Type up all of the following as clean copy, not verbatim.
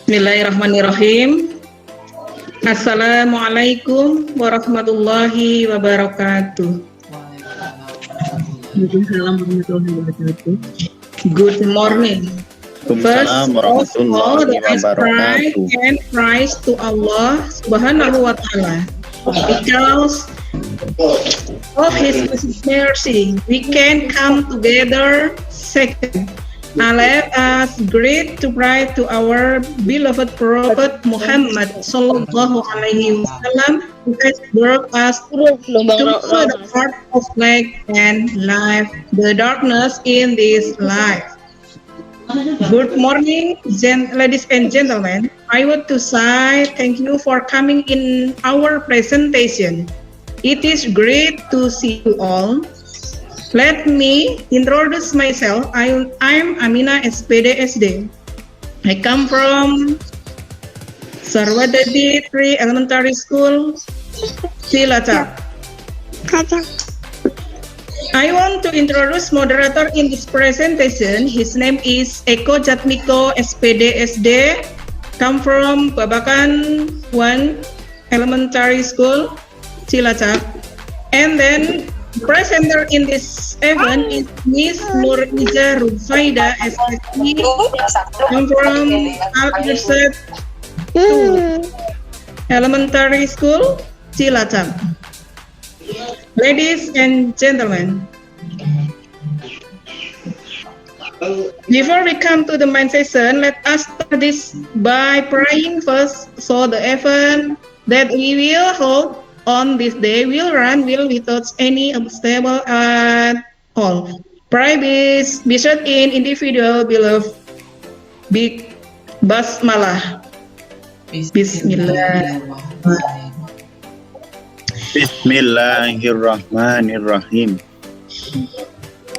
Bismillahirrahmanirrahim. Assalamualaikum warahmatullahi wabarakatuh. Waalaikumsalam warahmatullahi wabarakatuh. Good morning. First of all, I pray and praise to Allah Subhanahu wa Ta'ala because of His mercy we can come together. Second, let us greet to pray to our beloved Prophet Muhammad Sallallahu Alaihi Wasallam, who has brought us to the path of light and life, the darkness in this life. Good morning, ladies and gentlemen. I want to say thank you for coming in our presentation. It is great to see you all. Let me introduce myself. I'm Amina SPD SD. I come from Sarwadadi 3 Elementary School, Cilacap. I want to introduce moderator in this presentation. His name is Eko Jatmiko SPD SD. Come from Babakan 1 Elementary School, Cilacap. And then presenter in this event is Miss Nur Iza Rufaida SSC, come from Al-Irsyad 2 Elementary School, Cilacap. Ladies and gentlemen, before we come to the main session, let us start this by praying first, so the event that we will hold on this day will run without any obstacle at all. Pray be said in individual beloved big basmalah. Bismillah. Bismillahirrahmanirrahim.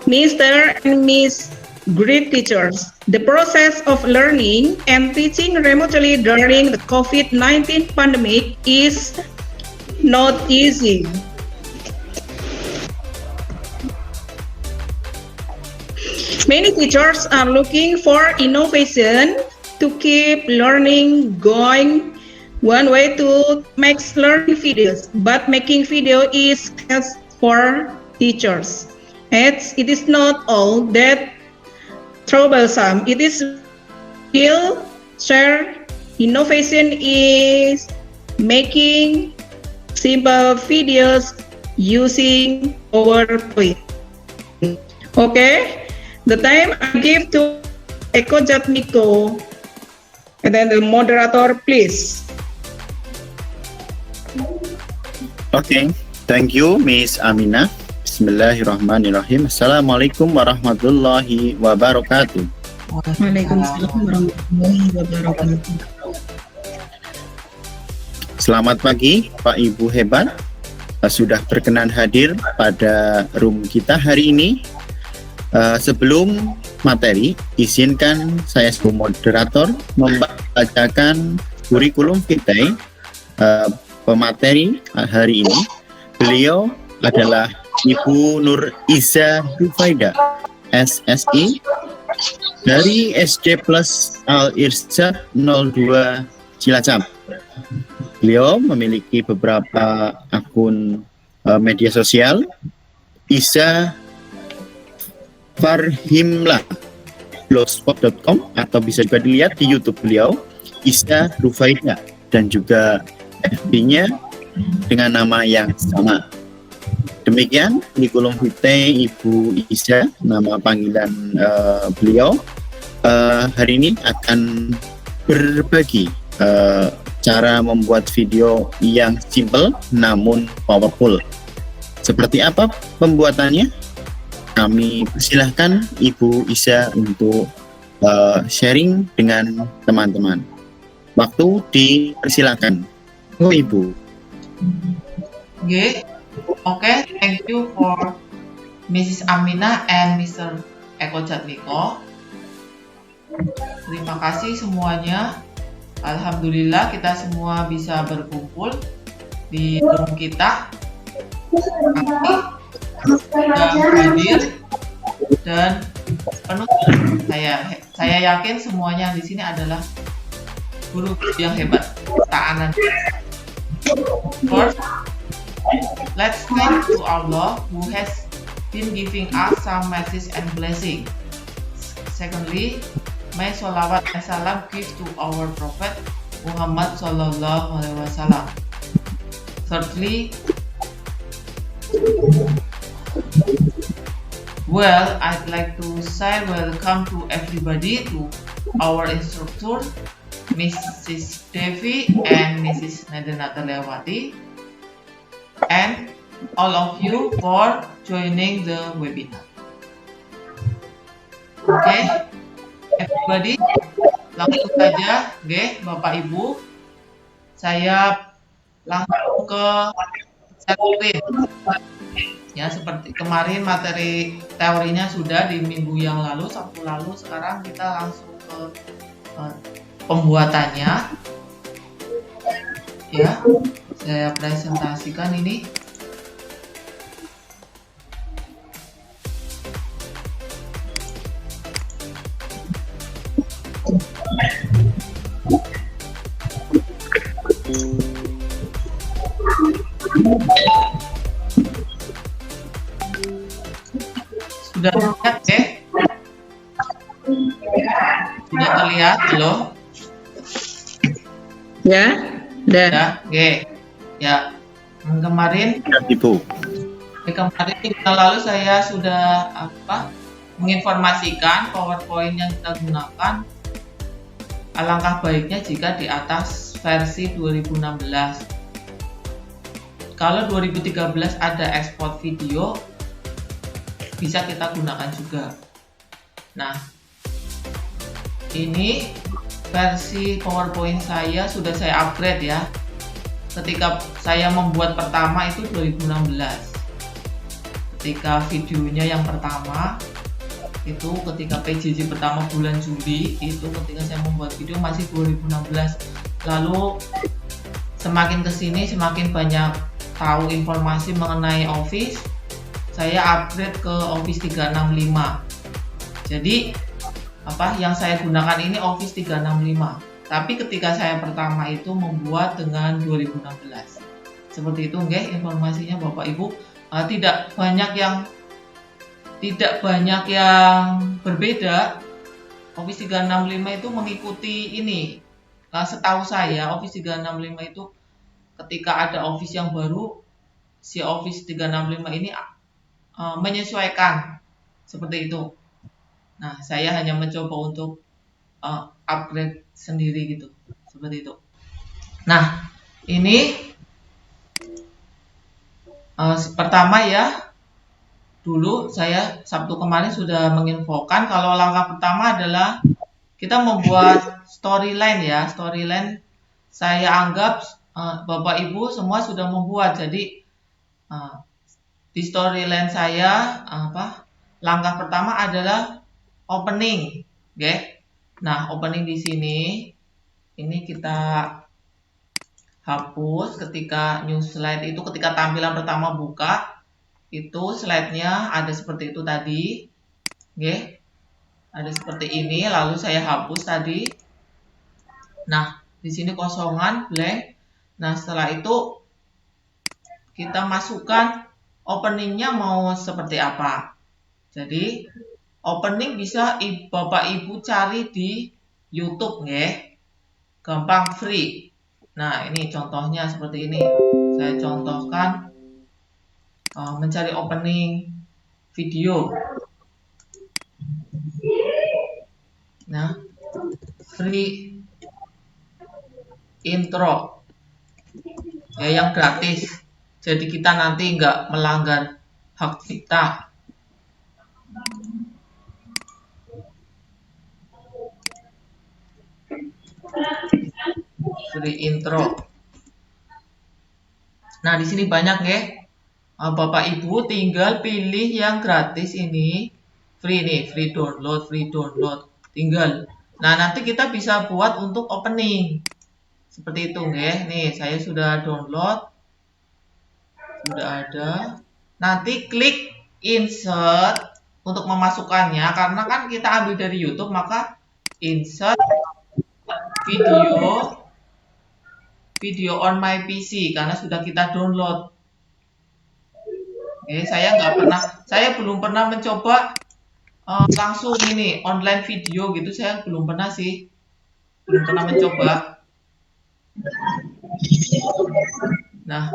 Mr. and Miss great teachers, the process of learning and teaching remotely during the COVID-19 pandemic is not easy. Many teachers are looking for innovation to keep learning going. One way to make learning videos, but making video is just for teachers. It is not all that troublesome. It is still share. Innovation is making simple videos using PowerPoint. Okay, the time I give to Eko Jatmiko, and then the moderator, please. Okay, thank you, Miss Amina. Bismillahirrahmanirrahim. Assalamualaikum warahmatullahi wabarakatuh. Waalaikumsalam warahmatullahi wabarakatuh. Selamat pagi, Pak Ibu hebat. Sudah berkenan hadir pada room kita hari ini. Sebelum materi, izinkan saya sebagai moderator membacakan kurikulum vitae pemateri hari ini. Beliau adalah Ibu Nur Iza Rufaida SSI dari SD Plus Al-Irsyad 02 Cilacap. Beliau memiliki beberapa akun media sosial. Iza Farhimlah blogspot.com, atau bisa juga dilihat di YouTube beliau Iza Rufaida, dan juga FB-nya dengan nama yang sama. Demikian kurikulum vitae Ibu Iza, nama panggilan beliau. Hari ini akan berbagi cara membuat video yang simple namun powerful. Seperti apa pembuatannya? Kami persilahkan Ibu Iza untuk sharing dengan teman-teman. Waktu dipersilakan. Oh, Ibu. Okay, thank you for Mrs. Amina and Mr. Eko Jatmiko. Terima kasih semuanya. Alhamdulillah kita semua bisa berkumpul di room kita. Kami sudah hadir dan penuh saya Saya yakin semuanya di sini adalah guru yang hebat. Ta'anan. First, let's thank to Allah who has been giving us some message and blessing. Secondly, may sholawat and salam give to our Prophet Muhammad Sallallahu Alaihi Wasallam. Thirdly, well, I'd like to say welcome to everybody to our instructor, Mrs. Devi and Mrs. Nadenata Lewati, and all of you for joining the webinar. Okay, everybody, langsung saja, Bapak Ibu, saya langsung ke screen. Ya, seperti kemarin materi teorinya sudah di minggu yang lalu, Sabtu lalu. Sekarang kita langsung ke pembuatannya. Ya, saya presentasikan ini. Sudah terlihat, Sudah terlihat, halo? Ya, Ya, ya. Kemarin, Ibu. kemarin minggu lalu saya sudah menginformasikan PowerPoint yang kita gunakan. Alangkah baiknya jika di atas versi 2016. Kalau 2013 ada ekspor video, bisa kita gunakan juga. Nah, ini versi PowerPoint saya sudah saya upgrade ya. Ketika saya membuat pertama itu 2016. Ketika videonya yang pertama itu ketika PJJ pertama bulan Juli, itu ketika saya membuat video masih 2016. Lalu semakin kesini semakin banyak tahu informasi mengenai Office, saya upgrade ke Office 365. Jadi yang saya gunakan ini Office 365. Tapi ketika saya pertama itu membuat dengan 2016. Seperti itu informasinya Bapak Ibu. Tidak banyak yang berbeda. Office 365 itu mengikuti ini. Setahu saya Office 365 itu ketika ada Office yang baru, si Office 365 ini menyesuaikan seperti itu. Nah, saya hanya mencoba untuk upgrade sendiri gitu, seperti itu. Nah, ini pertama ya. Dulu saya Sabtu kemarin sudah menginfokan kalau langkah pertama adalah kita membuat storyline ya. Storyline saya anggap Bapak Ibu semua sudah membuat. Jadi di storyline saya langkah pertama adalah opening, Nah, opening di sini ini kita hapus ketika new slide itu ketika tampilan pertama buka. Itu slide-nya ada seperti itu tadi. Ada seperti ini, lalu saya hapus tadi. Nah, di sini kosongan, blank. Nah, setelah itu kita masukkan openingnya mau seperti apa. Jadi, opening bisa Bapak Ibu cari di YouTube, gampang, free. Nah, ini contohnya seperti ini. Saya contohkan mencari opening video. Nah, free intro ya, yang gratis. Jadi kita nanti nggak melanggar hak cipta. Free intro. Nah, di sini banyak Bapak Ibu tinggal pilih yang gratis ini, free nih, free download, tinggal. Nah, nanti kita bisa buat untuk opening. Seperti itu nih, saya sudah download. Sudah ada. Nanti klik insert untuk memasukkannya, karena kan kita ambil dari YouTube, maka insert video on my PC karena sudah kita download. Oke, saya belum pernah mencoba langsung ini online video gitu, saya belum pernah sih, belum pernah mencoba. Nah,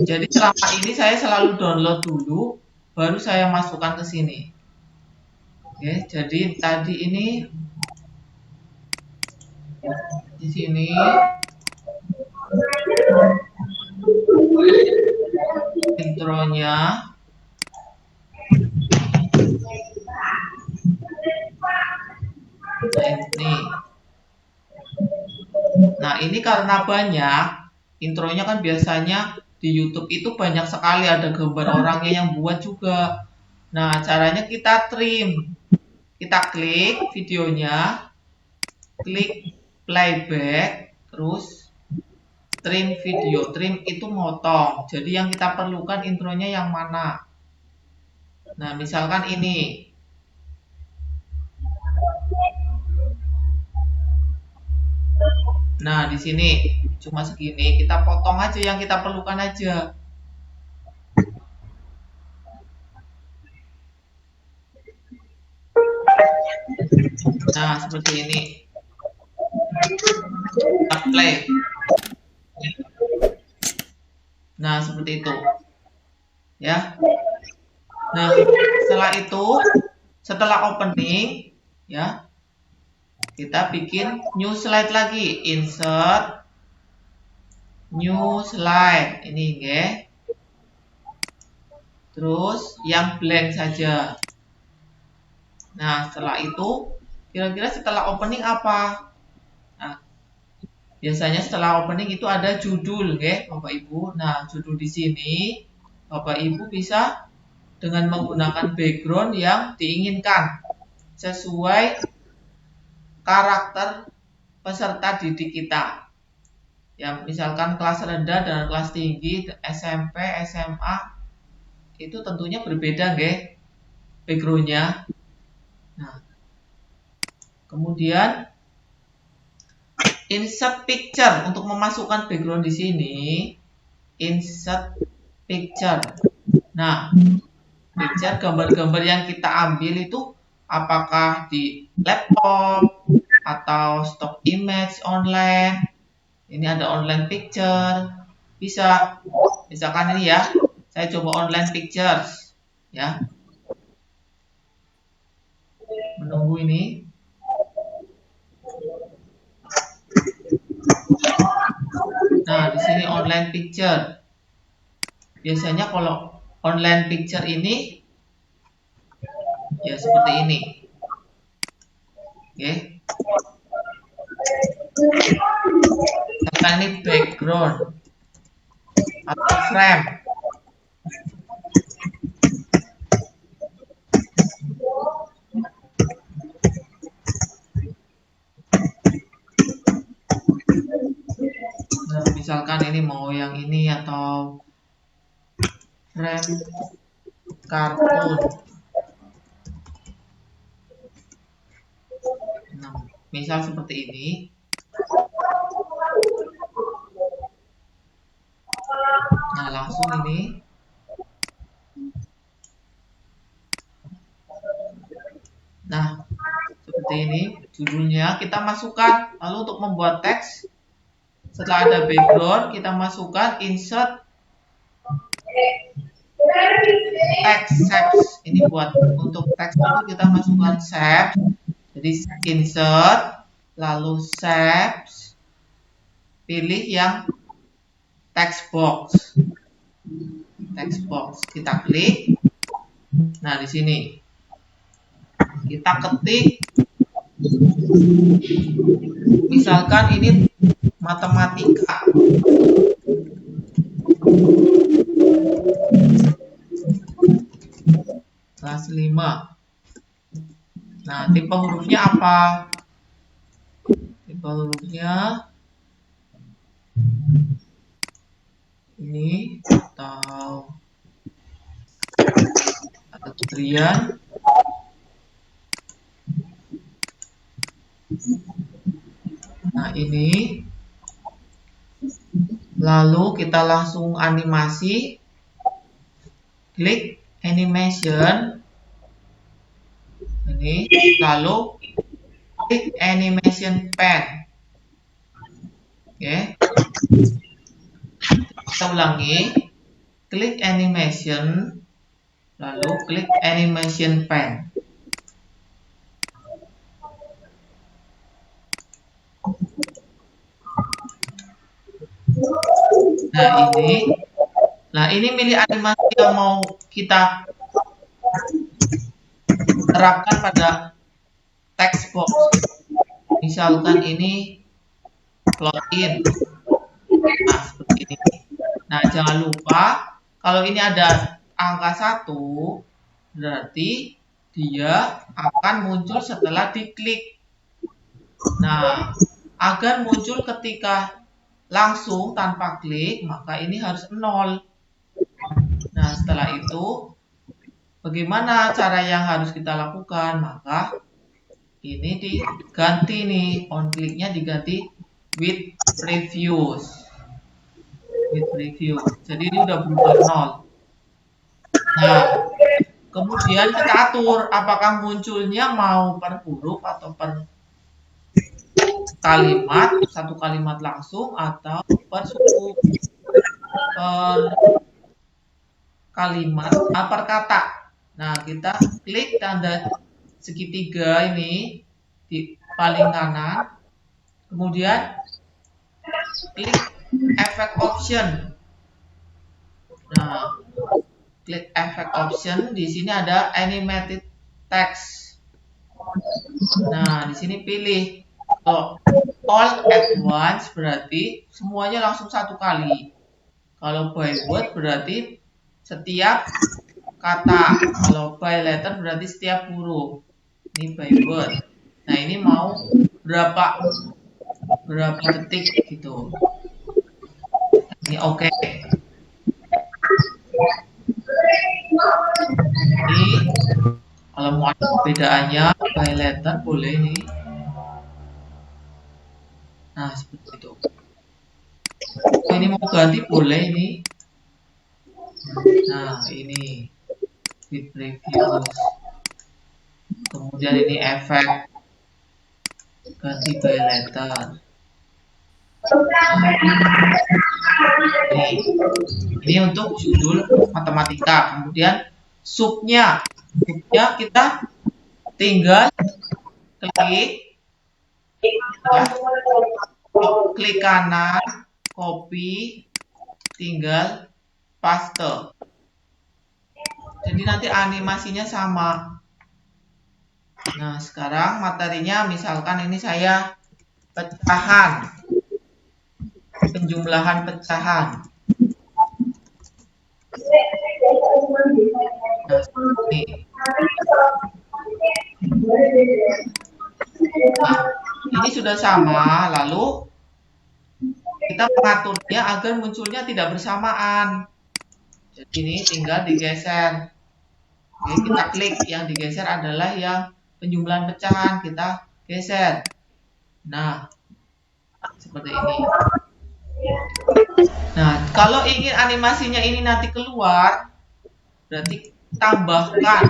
jadi selama ini saya selalu download dulu, baru saya masukkan ke sini. Oke, jadi tadi ini di sini intronya. Nah ini karena banyak intronya kan, biasanya di YouTube itu banyak sekali, ada gambar orangnya yang buat juga. Nah caranya kita trim, kita klik videonya, klik playback, terus trim video. Trim itu motong, jadi yang kita perlukan intronya yang mana. Nah misalkan ini. Nah, di sini cuma segini, kita potong aja yang kita perlukan aja. Nah, seperti ini. Kita play. Nah, seperti itu. Ya. Nah, setelah opening, ya, kita bikin new slide lagi, insert new slide ini ya, terus yang blank saja. Nah setelah itu kira-kira setelah opening apa? Nah biasanya setelah opening itu ada judul ya Bapak Ibu. Nah judul di sini Bapak Ibu bisa dengan menggunakan background yang diinginkan sesuai karakter peserta didik kita. Ya, misalkan kelas rendah dan kelas tinggi, SMP, SMA, itu tentunya berbeda, nggih, backgroundnya. Nah, kemudian insert picture untuk memasukkan background di sini. Insert picture. Nah, picture gambar-gambar yang kita ambil itu apakah di laptop atau stock image online. Ini ada online picture, bisa, misalkan ini ya, saya coba online pictures, ya, menunggu ini. Nah, di sini online picture. Biasanya kalau online picture ini, ya seperti ini, oke. Misalkan ini background atau frame. Nah, misalkan ini mau yang ini atau frame kartun. Nah, misal seperti ini. Nah, langsung ini. Nah, seperti ini judulnya kita masukkan. Lalu untuk membuat teks, setelah ada background, kita masukkan insert text shapes. Ini buat untuk teks itu kita masukkan shapes. Jadi insert, lalu shapes, pilih yang text box. Text box kita klik. Nah, di sini kita ketik, misalkan ini matematika. Kelas 5. Nah, tipe hurufnya apa? Tipe hurufnya ini atau keterian. Nah, ini. Lalu kita langsung animasi. Klik animation. Ini. Lalu klik animation pen. Oke. Kita ulangi. Klik animation. Lalu klik animation pen. Nah ini milih animasi yang mau kita terapkan pada text box. Misalkan ini plugin. Nah seperti ini. Nah jangan lupa kalau ini ada angka 1 berarti dia akan muncul setelah diklik. Nah agar muncul ketika langsung tanpa klik, maka ini harus 0. Nah, setelah itu, bagaimana cara yang harus kita lakukan? Maka, ini diganti nih, on kliknya diganti with previous. With preview. Jadi, ini udah berubah 0. Nah, kemudian kita atur apakah munculnya mau per huruf atau per kalimat, satu kalimat langsung atau per suku, per kalimat, per kata. Nah, kita klik tanda segitiga ini di paling kanan, kemudian klik effect option. Nah, klik effect option, di sini ada animated text. Nah, di sini pilih all at once berarti semuanya langsung satu kali. Kalau by word berarti setiap kata. Kalau by letter berarti setiap huruf. Ini by word. Nah ini mau berapa detik gitu. Ini oke. Ini kalau mau ada perbedaannya by letter boleh nih. Nah, seperti itu. Ini mau ganti boleh ini. Nah, ini with previews. Kemudian ini efek ganti by letter. Ini untuk judul matematika. Kemudian subnya kita tinggal klik kanan, copy, tinggal paste. Jadi nanti animasinya sama. Nah, sekarang materinya misalkan ini saya pecahan. Penjumlahan pecahan. Nah, seperti ini. Ini sudah sama, lalu kita mengaturnya agar munculnya tidak bersamaan. Jadi ini tinggal digeser. Oke, kita klik, yang digeser adalah yang penjumlahan pecahan, kita geser. Nah, seperti ini. Nah, kalau ingin animasinya ini nanti keluar, berarti tambahkan.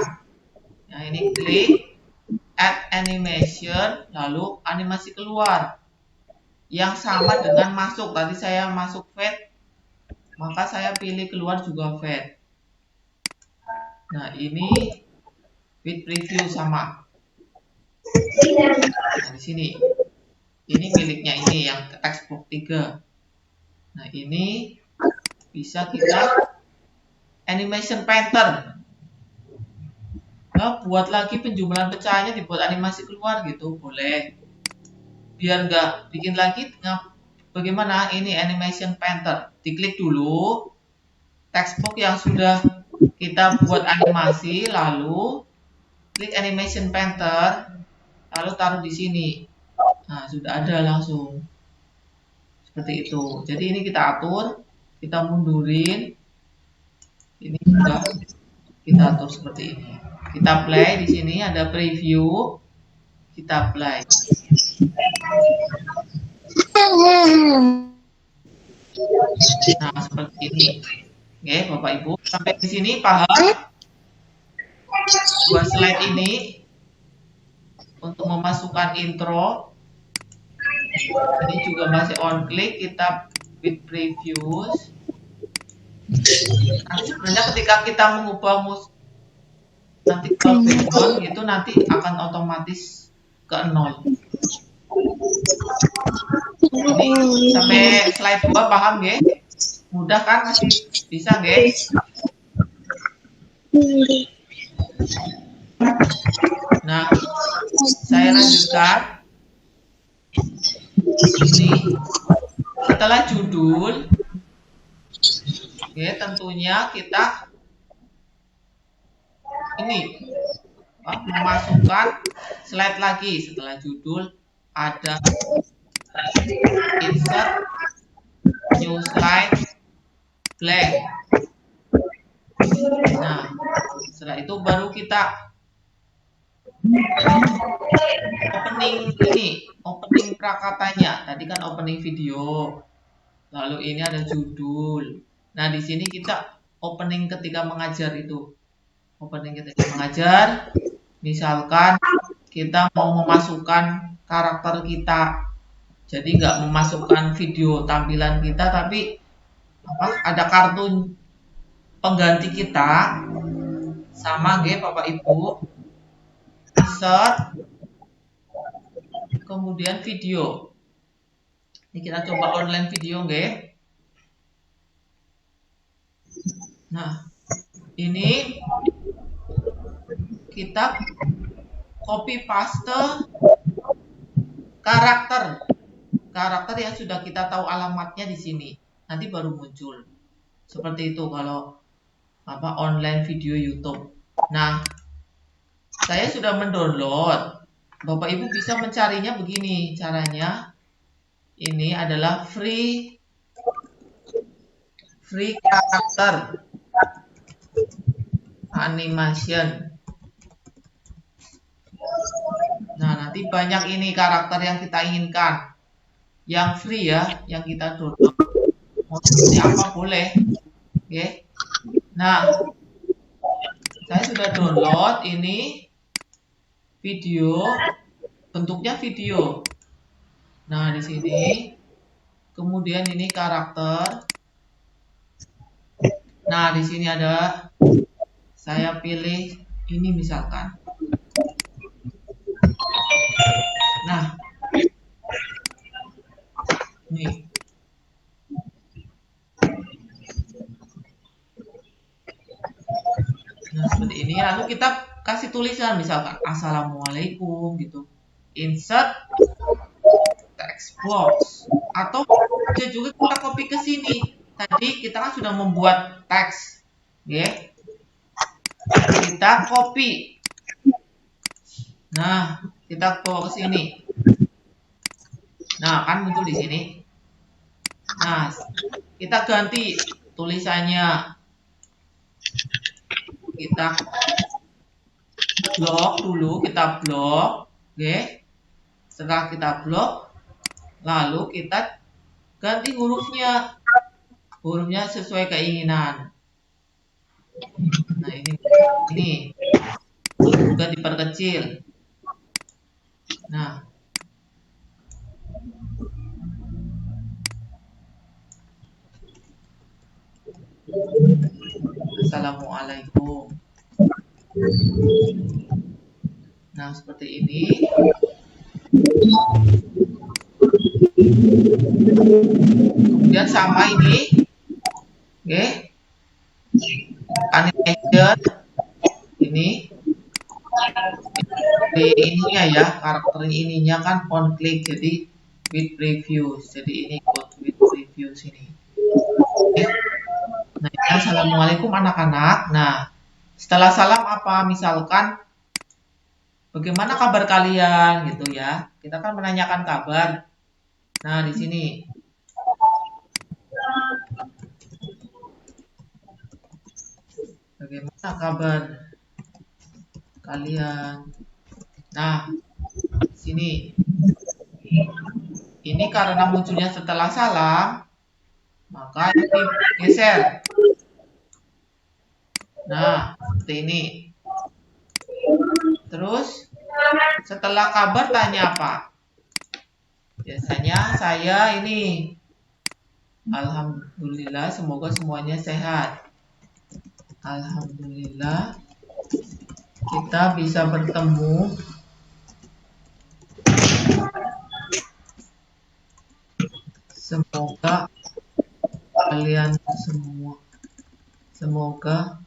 Nah, ini klik add animation, lalu animasi keluar yang sama dengan masuk. Tadi saya masuk fade, maka saya pilih keluar juga fade. Nah, ini with preview sama. Nah, di sini ini miliknya ini yang textbook 3. Nah, ini bisa kita animation pattern. Nah, buat lagi penjumlahan pecahannya, dibuat animasi keluar gitu, boleh. Biar nggak bikin lagi, bagaimana ini animation pattern. Diklik dulu textbook yang sudah kita buat animasi, lalu klik animation pattern, lalu taruh di sini. Nah, sudah ada langsung. Seperti itu. Jadi ini kita atur, kita mundurin. Ini juga kita atur seperti ini. Kita play di sini ada preview. Kita play. Nah, seperti ini. Oke, Bapak Ibu, sampai di sini paham? Dua slide ini untuk memasukkan intro. Ini juga masih on click, kita with previews. Nanti sebenarnya ketika kita mengubah nanti ke background itu nanti akan otomatis ke 0. Ini sampai slide 2 paham ya? Mudah kan? Masih bisa guys? Nah, saya lanjutkan. Ini setelah judul, ya tentunya kita ini memasukkan slide lagi. Setelah judul ada insert new slide blank. Nah, setelah itu baru kita opening prakatanya. Tadi kan opening video. Lalu ini ada judul. Nah, di sini kita opening ketika mengajar itu. Opening ketika mengajar, misalkan kita mau memasukkan karakter kita. Jadi nggak memasukkan video tampilan kita, tapi ada kartun pengganti kita. Sama nggih Bapak Ibu. Insert, kemudian video. Ini kita coba online video nggih. Nah, ini kita copy paste karakter yang sudah kita tahu alamatnya di sini. Nanti baru muncul. Seperti itu kalau online video YouTube. Nah, saya sudah mendownload. Bapak Ibu bisa mencarinya begini caranya. Ini adalah free karakter animation. Nah, nanti banyak ini karakter yang kita inginkan. Yang free ya, yang kita download. Mau seperti apa boleh. Oke. Nah, saya sudah download ini video, bentuknya video. Nah, di sini kemudian ini karakter. Nah, di sini ada, saya pilih ini misalkan. Nah, nih. Nah, seperti ini. Lalu kita kasih tulisan misalkan Assalamualaikum gitu. Insert text box. Atau bisa juga kita copy ke sini. Tadi kita kan sudah membuat teks, ya. Kita copy. Nah, kita bawa ke sini. Nah, kan muncul di sini. Nah, kita ganti tulisannya. Kita blok dulu, kita blok, oke. Setelah kita blok, lalu kita ganti hurufnya sesuai keinginan. Nah, ini juga diperkecil. Nah, Assalamualaikum. Nah, seperti ini. Kemudian sama ini, oke, animation ini ininya ya, karakter ininya kan on click, jadi with previews, jadi ini with previews ini. Oke. Nah, ini Assalamualaikum anak-anak. Nah, setelah salam apa? Misalkan bagaimana kabar kalian gitu ya. Kita kan menanyakan kabar. Nah, di sini. Bagaimana kabar kalian? Nah, di sini. ini karena munculnya setelah salam, maka ini geser. Nah, seperti ini. Terus setelah kabar tanya apa? Biasanya saya ini, alhamdulillah, semoga semuanya sehat. Alhamdulillah, kita bisa bertemu. Semoga kalian semua, semoga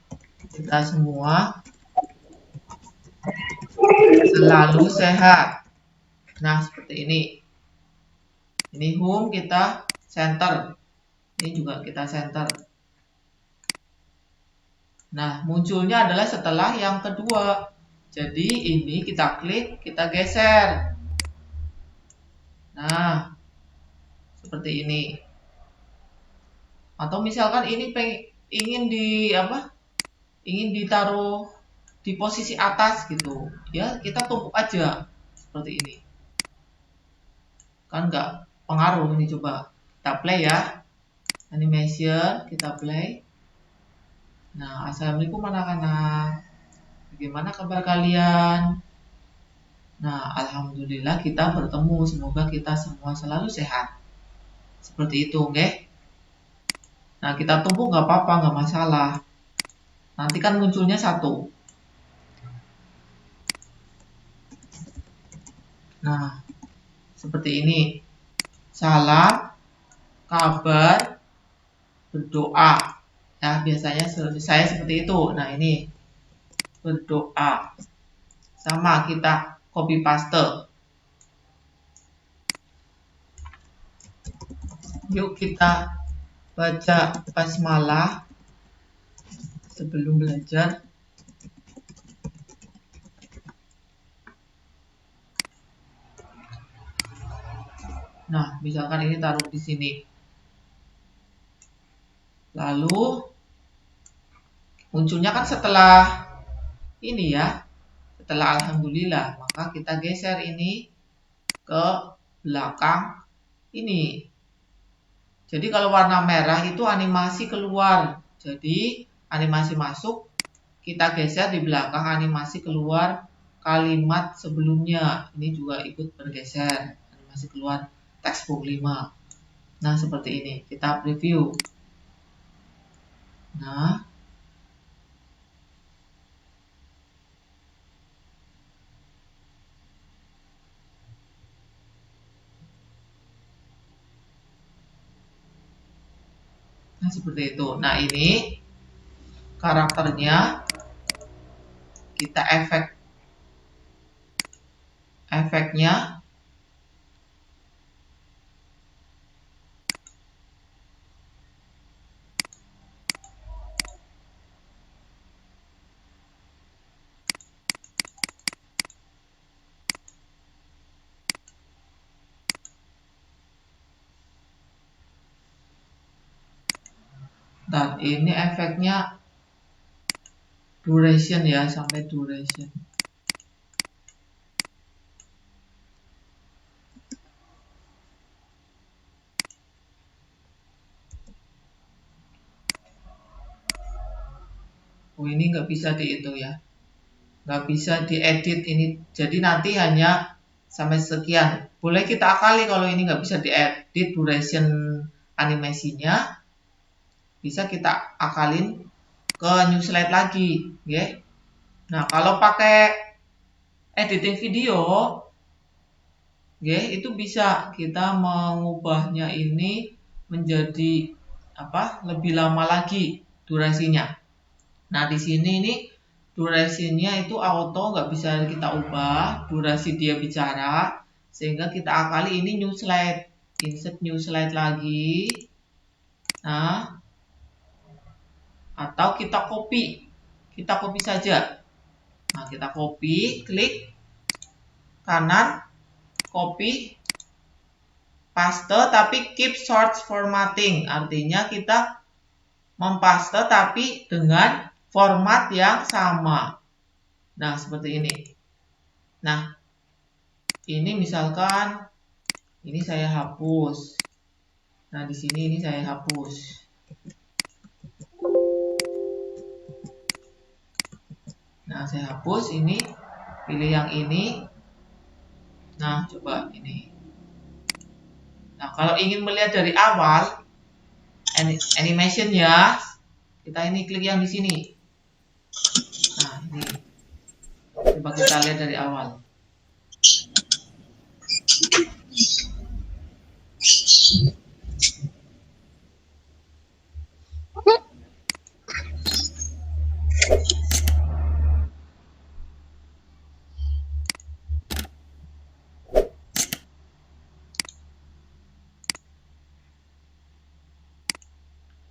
kita semua selalu sehat. Nah, seperti ini. Ini home, kita center. Ini juga kita center. Nah, munculnya adalah setelah yang kedua. Jadi ini kita klik, kita geser. Nah, seperti ini. Atau misalkan ini ingin ditaruh di posisi atas gitu. Ya, kita tumpuk aja seperti ini. Kan nggak pengaruh. Ini coba kita play ya. Animation, kita play. Nah, assalamualaikum anak-anak. Bagaimana kabar kalian? Nah, alhamdulillah kita bertemu. Semoga kita semua selalu sehat. Seperti itu, oke? Nah, kita tumpuk nggak apa-apa, nggak masalah. Nanti kan munculnya satu. Nah, seperti ini. Salam, kabar, berdoa. Ya, biasanya saya seperti itu. Nah, ini berdoa. Sama, kita copy paste. Yuk kita baca basmalah sebelum belajar. Nah, misalkan ini taruh di sini. Lalu munculnya kan setelah ini ya, setelah alhamdulillah, maka kita geser ini ke belakang ini. Jadi kalau warna merah itu animasi keluar. Jadi animasi masuk, kita geser di belakang animasi keluar kalimat sebelumnya. Ini juga ikut bergeser, animasi keluar textbook 5. Nah, seperti ini. Kita preview. Nah, seperti itu. Nah, ini karakternya kita efeknya dan ini efeknya duration ya, sampai duration. Oh, ini nggak bisa di itu ya, nggak bisa diedit ini. Jadi nanti hanya sampai sekian. Boleh kita akali kalau ini nggak bisa diedit duration animasinya, bisa kita akalin ke new slide lagi, ya. Nah, kalau pakai editing video, ya, itu bisa kita mengubahnya ini menjadi lebih lama lagi durasinya. Nah, di sini ini durasinya itu auto, nggak bisa kita ubah durasi dia bicara, sehingga kita akali ini new slide, insert new slide lagi. Nah, atau kita copy saja. Nah, kita copy, klik kanan, copy, paste, tapi keep short formatting. Artinya kita mempaste tapi dengan format yang sama. Nah, seperti ini. Nah, ini misalkan Ini saya hapus. Nah, di sini ini saya hapus. Nah, saya hapus ini, pilih yang ini. Nah, coba ini. Nah, kalau ingin melihat dari awal animation ya, kita ini klik yang di sini. Nah, ini. Coba kita lihat dari awal.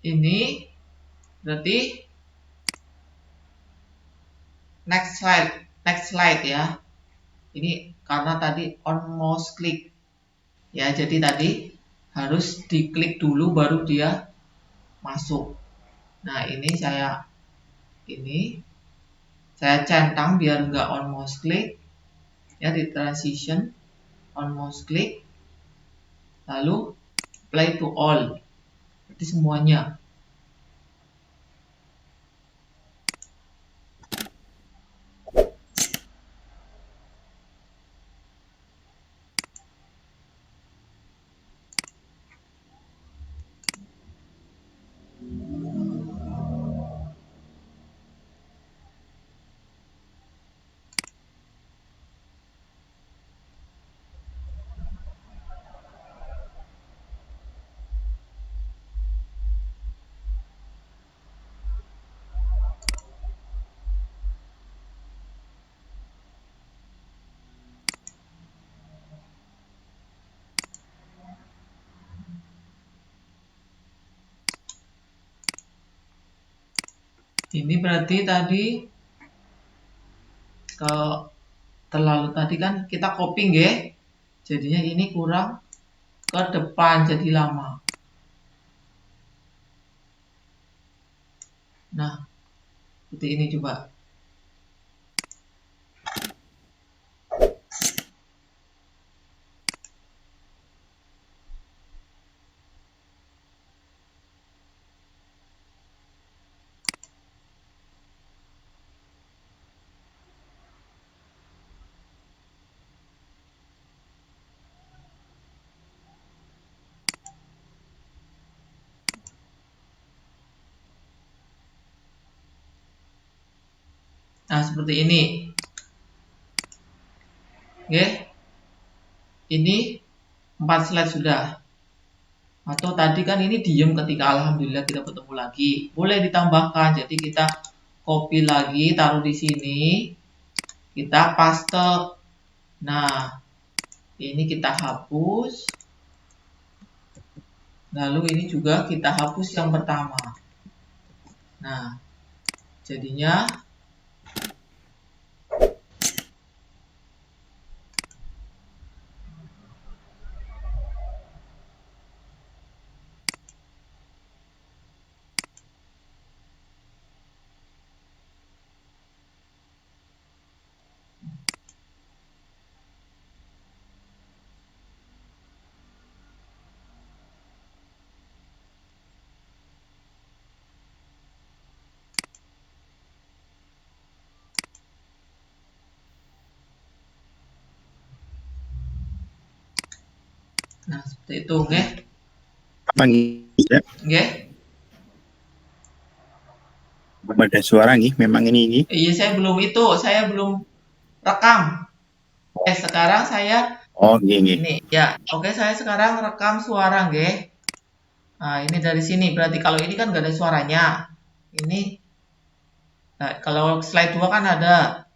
Ini berarti next slide ya. Ini karena tadi on mouse click ya, jadi tadi harus diklik dulu baru dia masuk. Nah, ini saya centang biar nggak on mouse click ya, di transition on mouse click, lalu apply to all, berarti semuanya. Ini berarti tadi terlalu tadi kan kita copying ya, jadinya ini kurang ke depan jadi lama. Nah, seperti ini coba. Nah, seperti ini. Oke. Ini 4 slide sudah. Atau tadi kan ini diem ketika alhamdulillah kita bertemu lagi. Boleh ditambahkan. Jadi kita copy lagi, taruh di sini. Kita paste. Nah, ini kita hapus. Lalu ini juga kita hapus yang pertama. Nah, jadinya nah seperti itu, oke? Ya? Oke? Ada suara nih, memang ini. Iya, saya belum rekam. Sekarang saya ini ya, oke, saya sekarang rekam suara, oke? Nah, ini dari sini, berarti kalau ini kan nggak ada suaranya. Ini, nah, kalau slide 2 kan ada.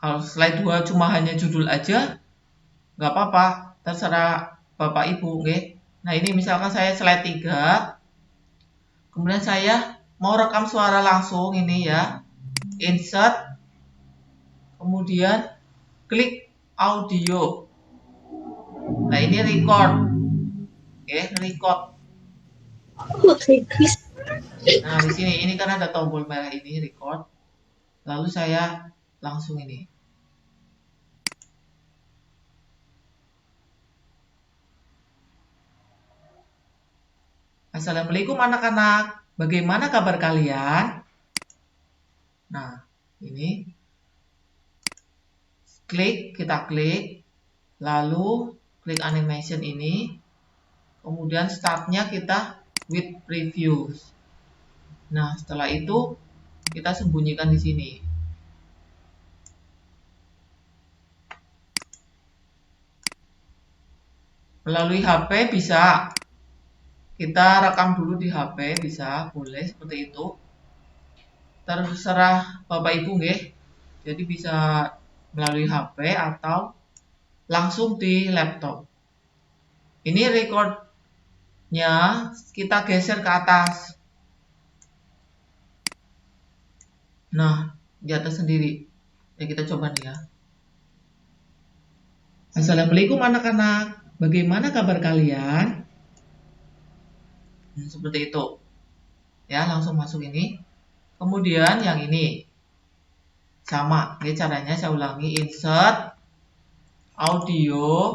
Kalau slide 2 cuma hanya judul aja, nggak apa-apa, terserah Bapak Ibu, oke? Nah, ini misalkan saya slide 3, kemudian saya mau rekam suara langsung ini ya, insert, kemudian klik audio. Nah, ini record, oke, record. Nah, di sini ini kan ada tombol merah ini record, lalu saya langsung ini. Assalamualaikum anak-anak, bagaimana kabar kalian? Nah, ini kita klik, lalu klik animation ini, kemudian startnya kita with previews. Nah, setelah itu kita sembunyikan di sini. Melalui HP bisa. Kita rekam dulu di HP, bisa, boleh seperti itu. Terserah Bapak Ibu nggih. Jadi bisa melalui HP atau langsung di laptop. Ini recordnya kita geser ke atas. Nah, di atas sendiri. Ya, kita coba nih ya. Assalamualaikum anak-anak, bagaimana kabar kalian? Seperti itu. Ya, langsung masuk ini. Kemudian yang ini. Sama, ini caranya saya ulangi, insert audio,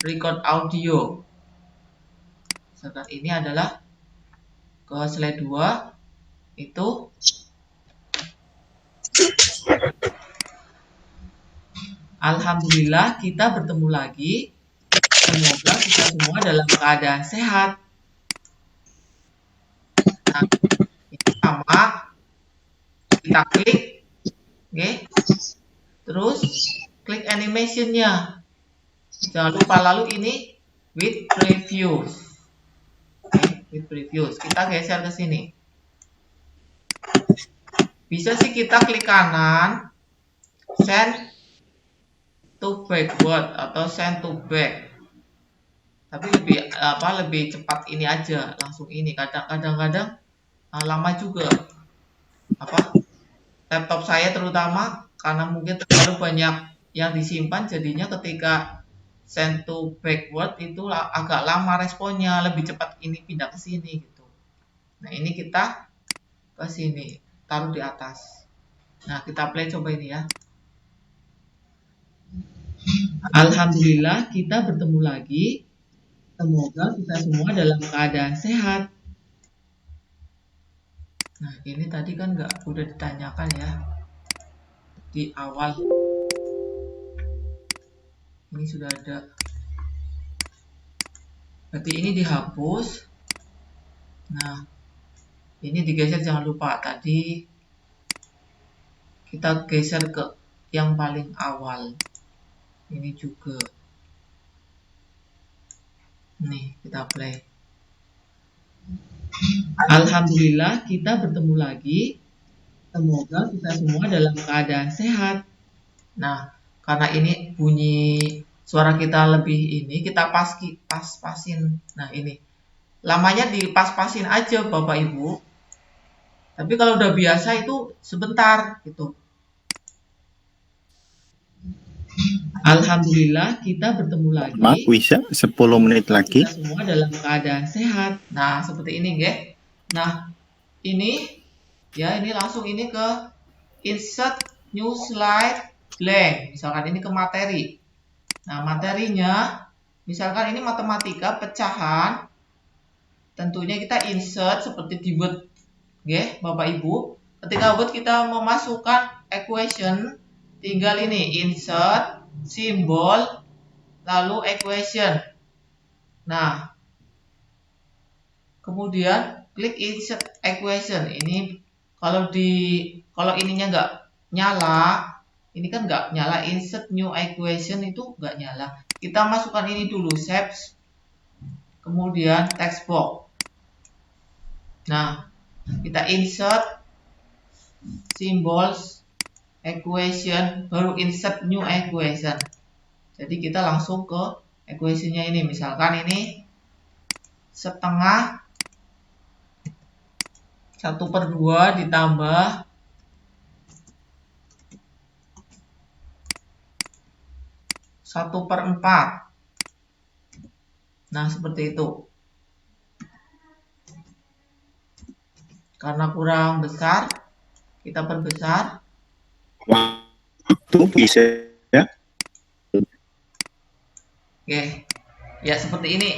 record audio. Misalkan ini adalah ke slide 2 itu alhamdulillah kita bertemu lagi. Semoga kita semua dalam keadaan sehat. Nah, ini sama. Kita klik. Oke. Terus klik animation-nya. Jangan lupa lalu ini with previews. Oke, with previews. Kita geser ke sini. Bisa sih kita klik kanan, send to backward atau send to back. Tapi lebih cepat ini aja, langsung ini. Kadang-kadang lama juga. Laptop saya terutama karena mungkin terlalu banyak yang disimpan, jadinya ketika send to backward itu agak lama responnya, lebih cepat ini pindah ke sini gitu. Nah, ini kita ke sini, taruh di atas. Nah, kita play coba ini ya. Alhamdulillah kita bertemu lagi. Semoga kita semua dalam keadaan sehat. Nah, ini tadi kan udah ditanyakan ya di awal. Ini sudah ada. Berarti ini dihapus. Nah, ini digeser, jangan lupa tadi kita geser ke yang paling awal. Ini juga. Nih, kita play. Alhamdulillah kita bertemu lagi. Semoga kita semua dalam keadaan sehat. Nah, karena ini bunyi suara kita lebih ini, kita pas-pasin. Nah, ini. Lamanya dipas-pasin aja Bapak Ibu. Tapi kalau udah biasa itu sebentar gitu. Alhamdulillah kita bertemu lagi. Maaf, bisa 10 menit lagi. Kita semua dalam keadaan sehat. Nah, seperti ini, nggih. Nah, ini ya, ini langsung ini ke insert new slide blank. Misalkan ini ke materi. Nah, materinya misalkan ini matematika pecahan. Tentunya kita insert seperti di Word, nggih, Bapak Ibu. Ketika Word kita memasukkan equation, tinggal ini insert simbol lalu equation. Nah, kemudian klik insert equation. Ini kalau ininya nggak nyala, ini kan nggak nyala, insert new equation itu nggak nyala. Kita masukkan ini dulu, shapes, kemudian text box. Nah, kita insert symbols equation, baru insert new equation. Jadi kita langsung ke equation-nya ini. Misalkan ini setengah 1/2 ditambah 1/4. Nah, seperti itu. Karena kurang besar, kita perbesar. Waktu bisa ya. Oke. Ya, seperti ini.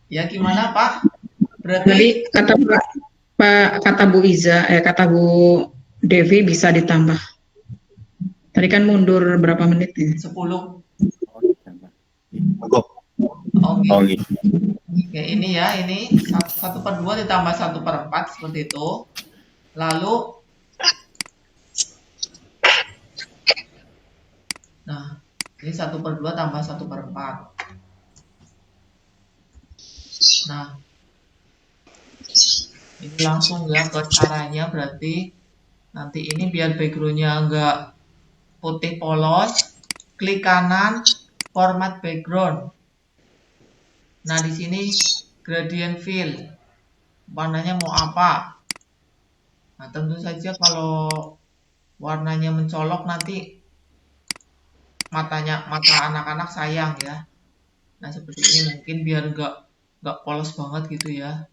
Ya gimana Pak? Tadi Berarti kata Bu Iza, kata Bu Devi bisa ditambah. Tadi kan mundur berapa menit ya? 10. Monggo. Oh, Oh, gitu. gitu. Oke, ini ya, ini 1/2 ditambah 1/4 seperti itu. Lalu, nah, ini 1/2 tambah 1/4. Nah, ini langsung ya ke caranya, berarti nanti ini biar backgroundnya enggak putih polos, klik kanan, format background. Nah, di sini gradient fill, warnanya mau apa? Nah, tentu saja kalau warnanya mencolok nanti mata anak-anak sayang ya. Nah, seperti ini mungkin biar nggak polos banget gitu ya.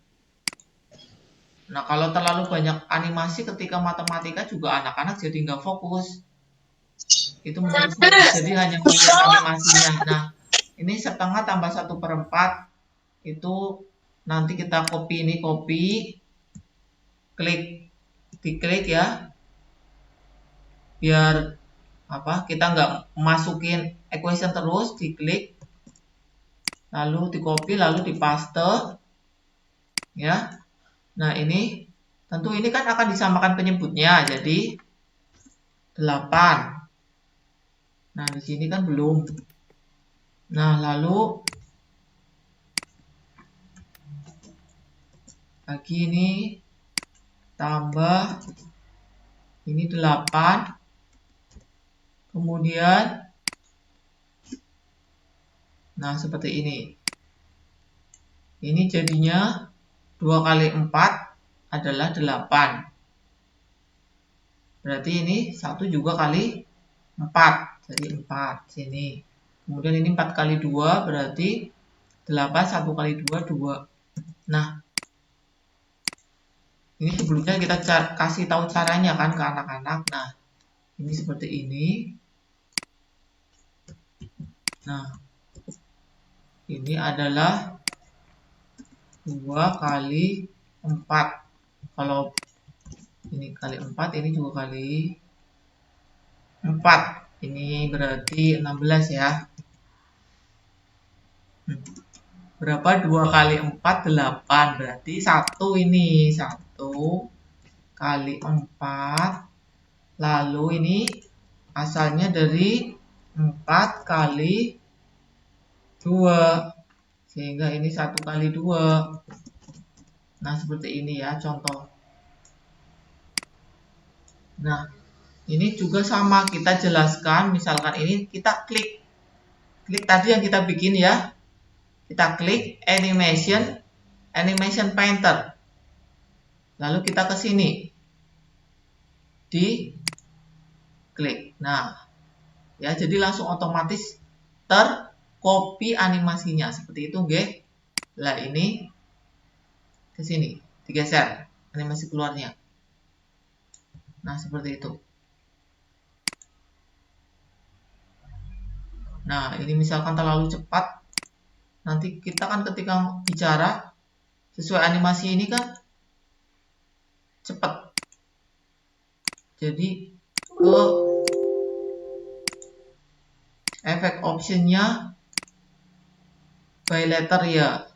Nah, kalau terlalu banyak animasi ketika matematika juga anak-anak jadi nggak fokus. Itu menurut saya, jadi hanya melihat animasinya. Nah, ini 1/2 tambah 1/4 itu nanti kita copy, diklik ya, biar apa, kita nggak masukin equation terus, diklik, lalu di copy, lalu di paste ya. Nah, ini tentu ini kan akan disamakan penyebutnya, jadi 8. Nah, di sini kan belum. Nah, lalu lagi ini tambah ini 8. Kemudian nah, seperti ini. Ini jadinya 2 kali 4 adalah 8. Berarti ini 1 juga kali 4. Jadi 4 sini. Kemudian ini 4 kali 2 berarti 8, 1 kali 2, 2. Nah, ini sebelumnya kita kasih tahu caranya kan ke anak-anak. Nah, ini seperti ini. Nah, ini adalah 2 kali 4. Kalau ini kali 4, ini juga kali 4. Ini berarti 16 ya. Berapa? 2 kali 4, 8. Berarti 1 ini. 1 kali 4. Lalu ini asalnya dari 4 kali 2. Sehingga ini 1 kali 2. Nah, seperti ini ya contoh. Nah, ini juga sama, kita jelaskan. Misalkan ini kita klik tadi yang kita bikin ya. Kita klik animation painter. Lalu kita ke sini. Di klik. Nah, ya jadi langsung otomatis tercopy animasinya seperti itu, nggih. Lah ini ke sini, digeser animasi keluarnya. Nah, seperti itu. Nah, ini misalkan terlalu cepat, nanti kita kan ketika bicara sesuai animasi ini kan cepat. Jadi ke efek optionnya by letter ya.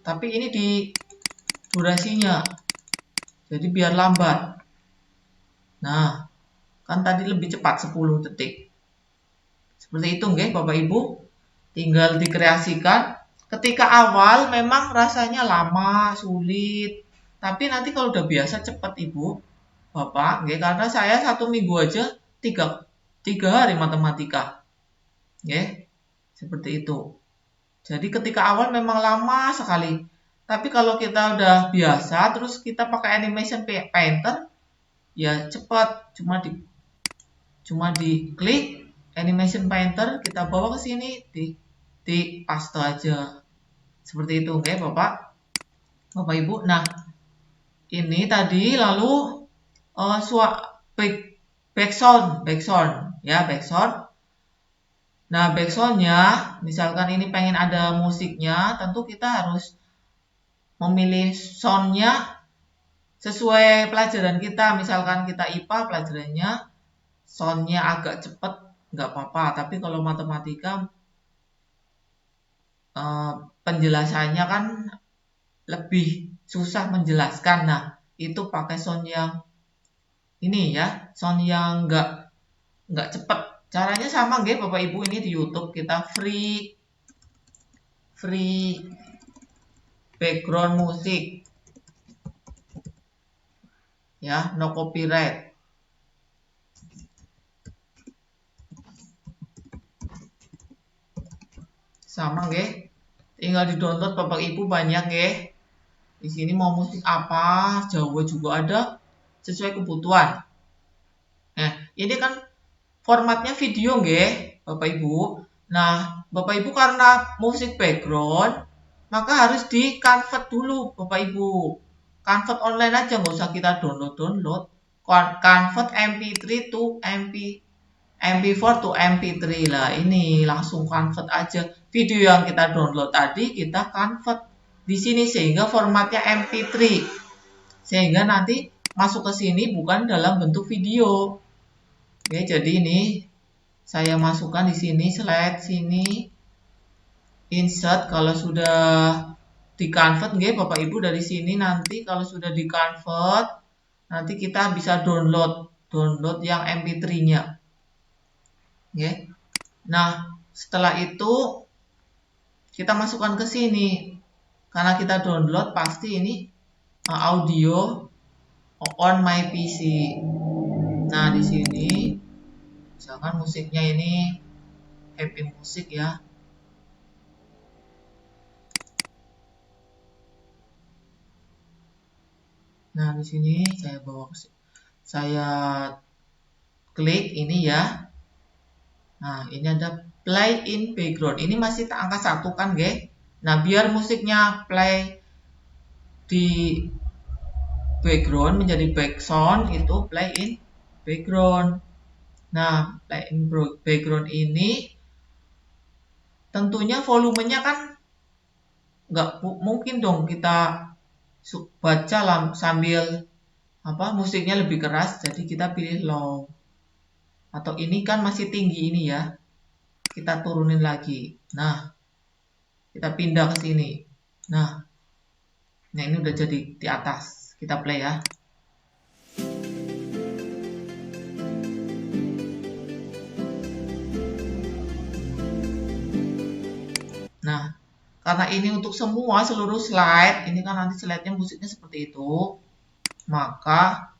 Tapi ini di durasinya. Jadi biar lambat. Nah, kan tadi lebih cepat 10 detik. Seperti itu nggih Bapak Ibu. Tinggal dikreasikan. Ketika awal memang rasanya lama, sulit. Tapi nanti kalau udah biasa cepat Ibu, Bapak, nggih, karena saya 1 minggu aja 3 hari matematika. Nggih. Seperti itu. Jadi ketika awal memang lama sekali. Tapi kalau kita udah biasa terus kita pakai animation painter ya cepat, cuma di klik animation painter, kita bawa ke sini di paste aja. Seperti itu, oke Bapak Ibu. Nah, ini tadi lalu backsound ya, backsound. Nah, backsoundnya misalkan ini pengen ada musiknya, tentu kita harus memilih soundnya sesuai pelajaran kita. Misalkan kita IPA, pelajarannya soundnya agak cepat, nggak apa-apa. Tapi kalau matematika, penjelasannya kan lebih susah menjelaskan. Nah, itu pakai sound yang ini ya, sound yang nggak cepat. Caranya sama nggih Bapak Ibu, ini di YouTube kita free background musik. Ya, no copyright. Sama nggih. Tinggal di-download Bapak Ibu, banyak nggih. Di sini mau musik apa, Jawa juga ada, sesuai kebutuhan. Nah, ini kan formatnya video nggih, Bapak Ibu. Nah, Bapak Ibu karena musik background, maka harus di-convert dulu Bapak Ibu. Convert online aja, nggak usah kita download. Convert MP3 to MP4 to MP3 lah, ini langsung convert aja. Video yang kita download tadi kita convert di sini sehingga formatnya MP3. Sehingga nanti masuk ke sini bukan dalam bentuk video. Oke, jadi ini saya masukkan di sini, slide sini, insert. Kalau sudah di-convert nggih Bapak Ibu, dari sini nanti kalau sudah di-convert nanti kita bisa download yang MP3-nya. Oke. Nah, setelah itu kita masukkan ke sini. Karena kita download pasti ini audio on my PC. Nah, di sini misalkan musiknya ini happy musik ya. Nah, di sini saya klik ini ya. Nah, ini ada play in background. Ini masih angka 1 kan, guys? Nah, biar musiknya play di background menjadi back sound, itu play in background. Nah, play in background ini tentunya volumenya kan nggak mungkin dong kita baca sambil musiknya lebih keras, jadi kita pilih low. Atau ini kan masih tinggi ini ya, kita turunin lagi. Nah, kita pindah ke sini. Nah ini udah jadi di atas. Kita play ya. Nah, karena ini untuk seluruh slide, ini kan nanti slide-nya musiknya seperti itu, maka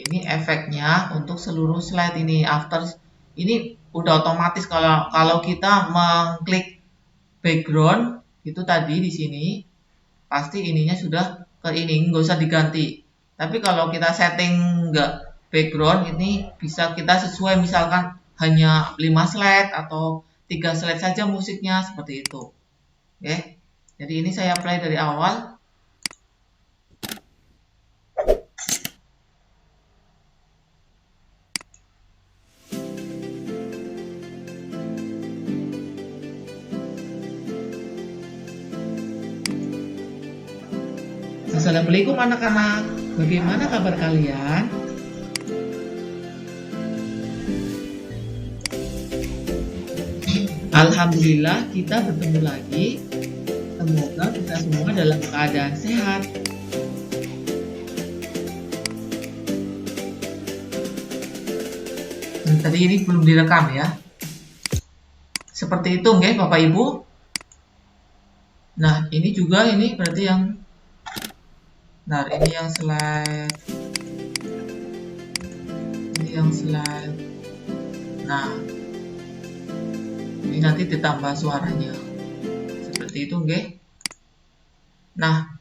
ini efeknya untuk seluruh slide ini. Ini udah otomatis kalau kita mengklik background itu tadi di sini, pasti ininya sudah ke ini, nggak usah diganti. Tapi kalau kita setting nggak background, ini bisa kita sesuai, misalkan hanya 5 slide atau 3 slide saja musiknya, seperti itu. Oke, jadi ini saya play dari awal. Assalamualaikum anak-anak, bagaimana kabar kalian? Alhamdulillah kita bertemu lagi. Semoga kita semua dalam keadaan sehat. Tadi ini belum direkam ya. Seperti itu nggih Bapak Ibu. Nah, ini juga ini berarti yang ini yang slide. Ini yang slide. Nah, ini nanti ditambah suaranya. Seperti itu nggih. Nah,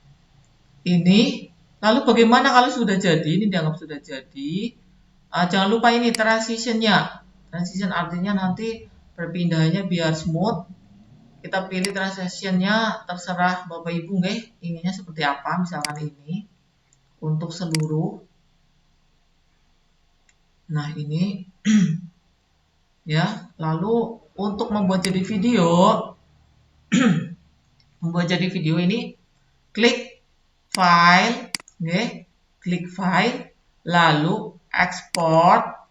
ini lalu bagaimana kalau sudah jadi? Ini dianggap sudah jadi. Jangan lupa ini transitionnya. Transition artinya nanti perpindahannya biar smooth. Kita pilih transitionnya, terserah Bapak Ibu nggih, inginnya seperti apa. Misalkan ini untuk seluruh. Nah ini ya. Lalu untuk membuat jadi video membuat jadi video ini, klik file, klik file, lalu export,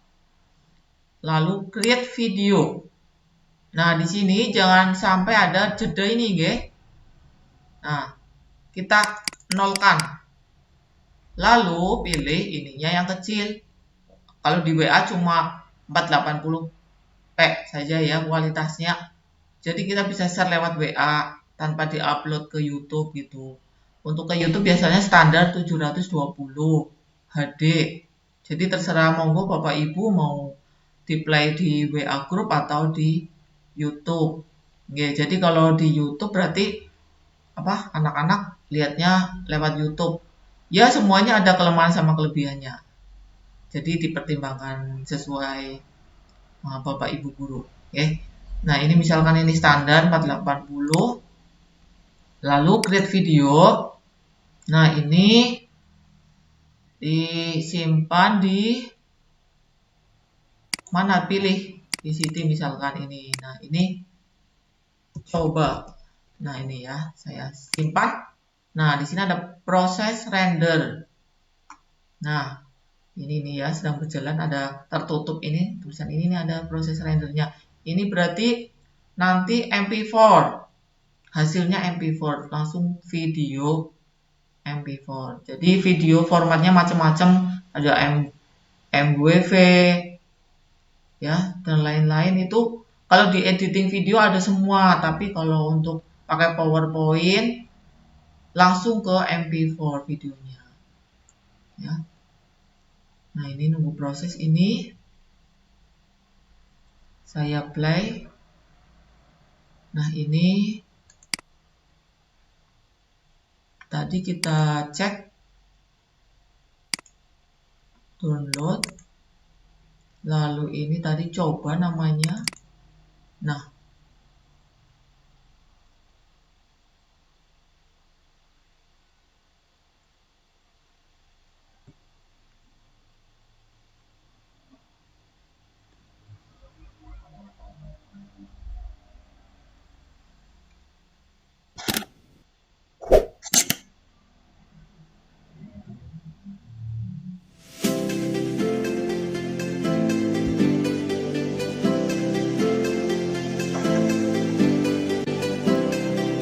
lalu create video. Nah, di sini jangan sampai ada jeda ini, Nah, kita nolkan. Lalu pilih ininya yang kecil. Kalau di WA cuma 480p saja ya kualitasnya. Jadi kita bisa share lewat WA tanpa diupload ke YouTube gitu. Untuk ke YouTube biasanya standar 720 HD. Jadi terserah monggo Bapak Ibu mau di play di WA group atau di YouTube. Jadi kalau di YouTube berarti anak-anak lihatnya lewat YouTube. Ya semuanya ada kelemahan sama kelebihannya. Jadi dipertimbangkan sesuai Bapak Ibu guru. Nah ini misalkan ini standar 480. Lalu create video. Nah ini disimpan di mana, pilih di sini misalkan ini. Nah ini coba. Nah ini ya saya simpan. Nah di sini ada proses render. Nah ini nih ya sedang berjalan, ada tertutup ini tulisan ini nih, ada proses rendernya. Ini berarti nanti MP4, hasilnya MP4, langsung video MP4. Jadi video formatnya macam-macam, ada MWV ya dan lain-lain. Itu kalau di editing video ada semua, tapi kalau untuk pakai PowerPoint langsung ke MP4 videonya ya. Nah ini nunggu proses ini, saya play. Nah ini tadi kita cek download, lalu ini tadi coba namanya. Nah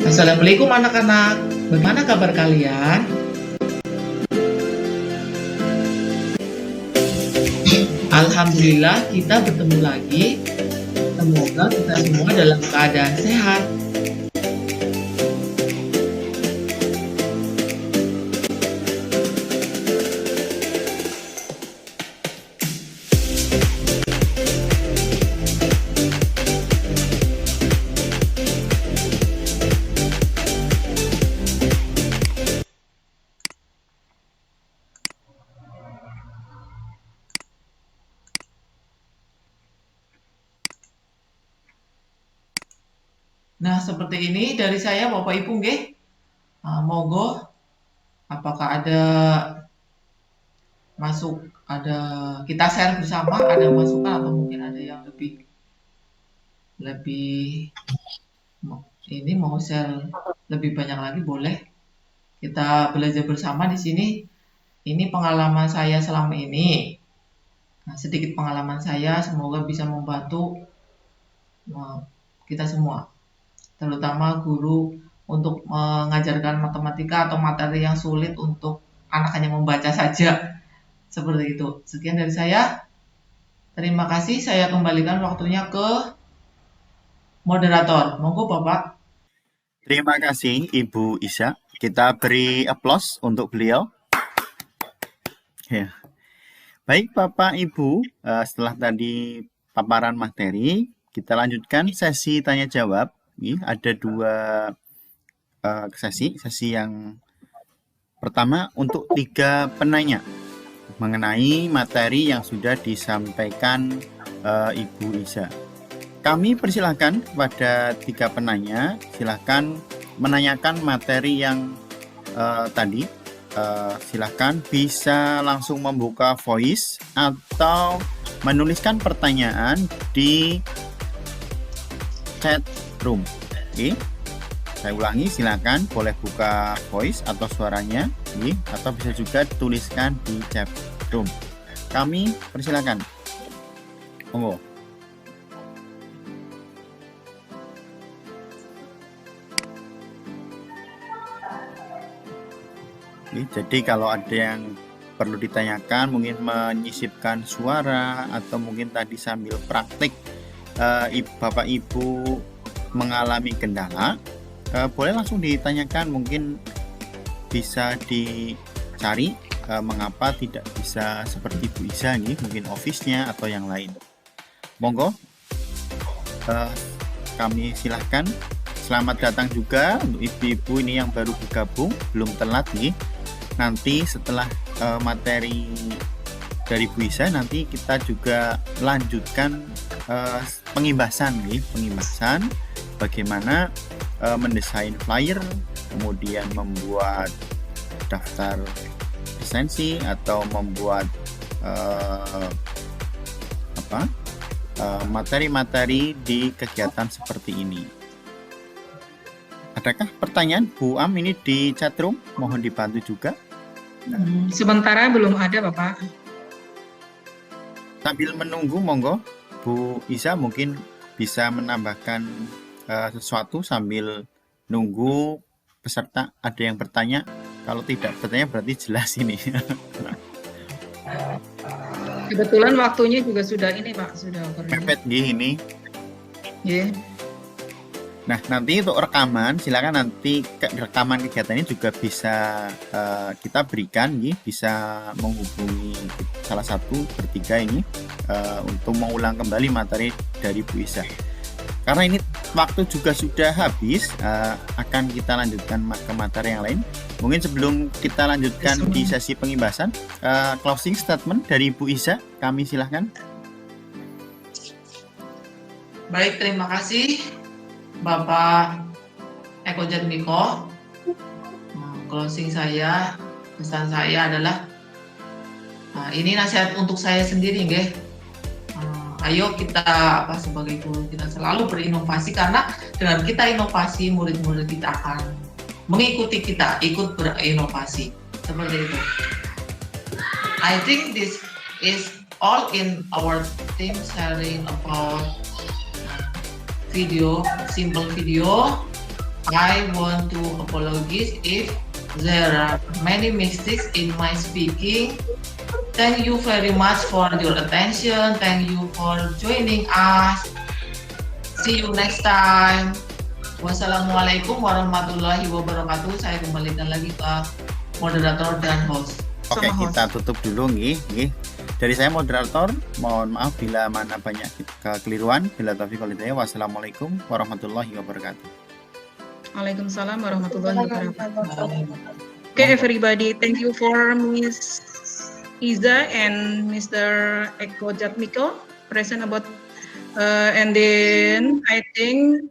Assalamualaikum anak-anak, bagaimana kabar kalian? Alhamdulillah kita bertemu lagi. Semoga kita semua dalam keadaan sehat. Nah, seperti ini dari saya Bapak Ibu monggo apakah ada kita share bersama, ada masukan atau mungkin ada yang lebih ini mau share lebih banyak lagi, boleh. Kita belajar bersama di sini. Ini pengalaman saya selama ini. Nah, sedikit pengalaman saya, semoga bisa membantu kita semua, terutama guru untuk mengajarkan matematika atau materi yang sulit untuk anak hanya membaca saja. Seperti itu. Sekian dari saya. Terima kasih. Saya kembalikan waktunya ke moderator. Monggo Bapak. Terima kasih Ibu Isya. Kita beri aplaus untuk beliau. Ya. Baik Bapak Ibu, setelah tadi paparan materi, kita lanjutkan sesi tanya jawab. Ada dua sesi yang pertama untuk 3 penanya mengenai materi yang sudah disampaikan Ibu Isya. Kami persilahkan kepada 3 penanya, silahkan menanyakan materi yang tadi. Silahkan bisa langsung membuka voice atau menuliskan pertanyaan di chat room. Oke. Saya ulangi, silakan boleh buka voice atau suaranya, atau bisa juga tuliskan di chat room. Kami persilakan. Monggo. Jadi kalau ada yang perlu ditanyakan, mungkin menyisipkan suara atau mungkin tadi sambil praktik Bapak Ibu mengalami kendala, boleh langsung ditanyakan, mungkin bisa dicari mengapa tidak bisa seperti Bu Isa nih, mungkin office-nya atau yang lain. Monggo, kami silahkan. Selamat datang juga untuk ibu-ibu ini yang baru bergabung, belum telat nih. Nanti setelah materi dari Bu Isa, nanti kita juga lanjutkan pengibasan bagaimana mendesain flyer, kemudian membuat daftar lisensi atau membuat materi-materi di kegiatan seperti ini. Adakah pertanyaan Bu Am ini di chatroom? Mohon dibantu juga. Sementara belum ada, Bapak. Sambil menunggu, monggo Bu Isa mungkin bisa menambahkan sesuatu sambil nunggu peserta ada yang bertanya. Kalau tidak bertanya berarti jelas ini. Kebetulan waktunya juga sudah ini, Pak, sudah mepet ini. Yeah. Nah, nanti untuk rekaman, silakan nanti rekaman kegiatan ini juga bisa kita berikan, bisa menghubungi salah satu bertiga ini untuk mengulang kembali materi dari Bu Isa. Karena ini waktu juga sudah habis, akan kita lanjutkan ke materi yang lain. Mungkin sebelum kita lanjutkan di sesi pengibasan, closing statement dari Bu Isa, kami silahkan. Baik, terima kasih Bapak Eko Jatmiko. Closing saya, pesan saya adalah ini nasihat untuk saya sendiri, nggih. Ayo kita sebagai guru kita selalu berinovasi, karena dengan kita inovasi murid-murid kita akan mengikuti kita, ikut berinovasi seperti itu. I think this is all in our team sharing about video, simple video. I want to apologize if there are many mistakes in my speaking. Thank you very much for your attention. Thank you for joining us. See you next time. Wassalamualaikum warahmatullahi wabarakatuh. Saya kembalikan lagi ke moderator dan host. Oke, kita tutup dulu nih. Dari saya moderator, mohon maaf bila mana banyak kekeliruan. Bila taufiq wal hidayah. Wassalamualaikum warahmatullahi wabarakatuh. Waalaikumsalam warahmatullahi wabarakatuh. Okay, everybody, thank you for Miss Iza and Mr. Eko Jatmiko present about and then I think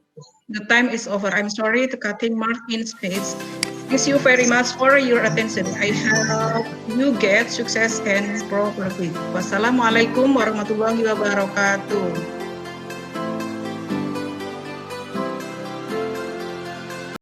the time is over. I'm sorry to cutting mark in space. Thank you very much for your attention. I hope you get success and progress. Wassalamualaikum warahmatullahi wabarakatuh.